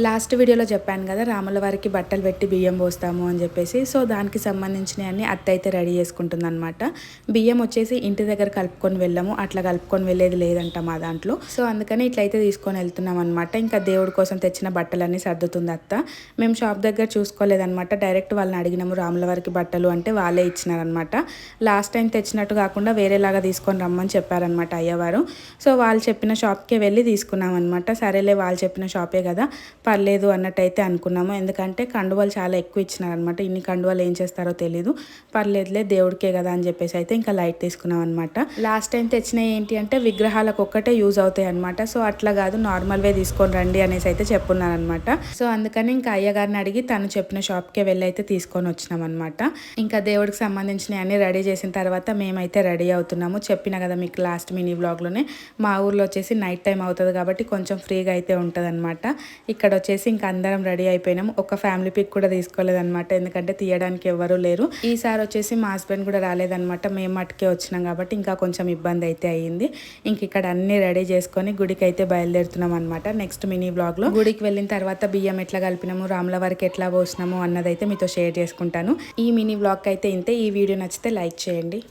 Last వీడియోలో చెప్పాను కదా రాముల వారికి బట్టలు పెట్టి బియ్యం పోస్తాము అని చెప్పేసి. సో దానికి సంబంధించినవన్నీ అత్త అయితే రెడీ చేసుకుంటుంది అనమాట. బియ్యం వచ్చేసి ఇంటి దగ్గర కలుపుకొని వెళ్ళాము, అట్లా కలుపుకొని వెళ్ళేది లేదంట మా దాంట్లో. సో అందుకని ఇట్లయితే తీసుకొని వెళ్తున్నాం అనమాట. ఇంకా దేవుడి కోసం తెచ్చిన బట్టలన్నీ సర్దుతుంది అత్త. మేము షాప్ దగ్గర చూసుకోలేదనమాట, డైరెక్ట్ వాళ్ళని అడిగినాము రాముల వారికి బట్టలు అంటే వాళ్ళే ఇచ్చినారనమాట. లాస్ట్ టైం తెచ్చినట్టు కాకుండా వేరేలాగా తీసుకొని రమ్మని చెప్పారనమాట అయ్యవారు. సో వాళ్ళు చెప్పిన షాప్కే వెళ్ళి తీసుకున్నాం అనమాట. సరేలే వాళ్ళు చెప్పిన షాపే కదా పర్లేదు అన్నట్టయితే అనుకున్నాము. ఎందుకంటే కండువాలు చాలా ఎక్కువ ఇచ్చినారనమాట. ఇన్ని కండువాలు ఏం చేస్తారో తెలీదు, పర్లేదులే దేవుడికే కదా అని చెప్పేసి అయితే ఇంకా లైట్ తీసుకున్నాం అనమాట. లాస్ట్ టైం తెచ్చినవి ఏంటి అంటే విగ్రహాలకు ఒక్కటే యూజ్ అవుతాయి అనమాట. సో అట్లా కాదు, నార్మల్వే తీసుకొని రండి అనేసి అయితే చెప్పున్నారనమాట. సో అందుకని ఇంకా అయ్యగారిని అడిగి తను చెప్పిన షాప్కే వెళ్ళి అయితే తీసుకొని వచ్చినాం అనమాట. ఇంకా దేవుడికి సంబంధించినవి అన్ని రెడీ చేసిన తర్వాత మేమైతే రెడీ అవుతున్నాము. చెప్పిన కదా మీకు లాస్ట్ మినీ వ్లాగ్లోనే, మా ఊర్లో వచ్చేసి నైట్ టైం అవుతుంది కాబట్టి కొంచెం ఫ్రీగా అయితే ఉంటుంది అనమాట. ఇక్కడ వచ్చేసి ఇంకా అందరం రెడీ అయిపోయినాము. ఒక ఫ్యామిలీ పిక్ కూడా తీసుకోలేదన్నమాట, ఎందుకంటే తీయడానికి ఎవరు లేరు. ఈసారి వచ్చేసి మా హస్బెండ్ కూడా రాలేదన్నమాట, మేము మట్టుకే వచ్చినాం కాబట్టి ఇంకా కొంచెం ఇబ్బంది అయితే అయ్యింది. ఇంక ఇక్కడ అన్ని రెడీ చేసుకొని గుడికి అయితే బయలుదేరుతున్నాం అనమాట. నెక్స్ట్ మినీ బ్లాగ్ లో గుడికి వెళ్ళిన తర్వాత బియ్యం ఎట్లా కలిపినాము, రాముల వారికి ఎట్లా పోసినాము అన్నదైతే మీతో షేర్ చేసుకుంటాను. ఈ మినీ బ్లాగ్ అయితే ఇంతే. ఈ వీడియో నచ్చితే లైక్ చేయండి.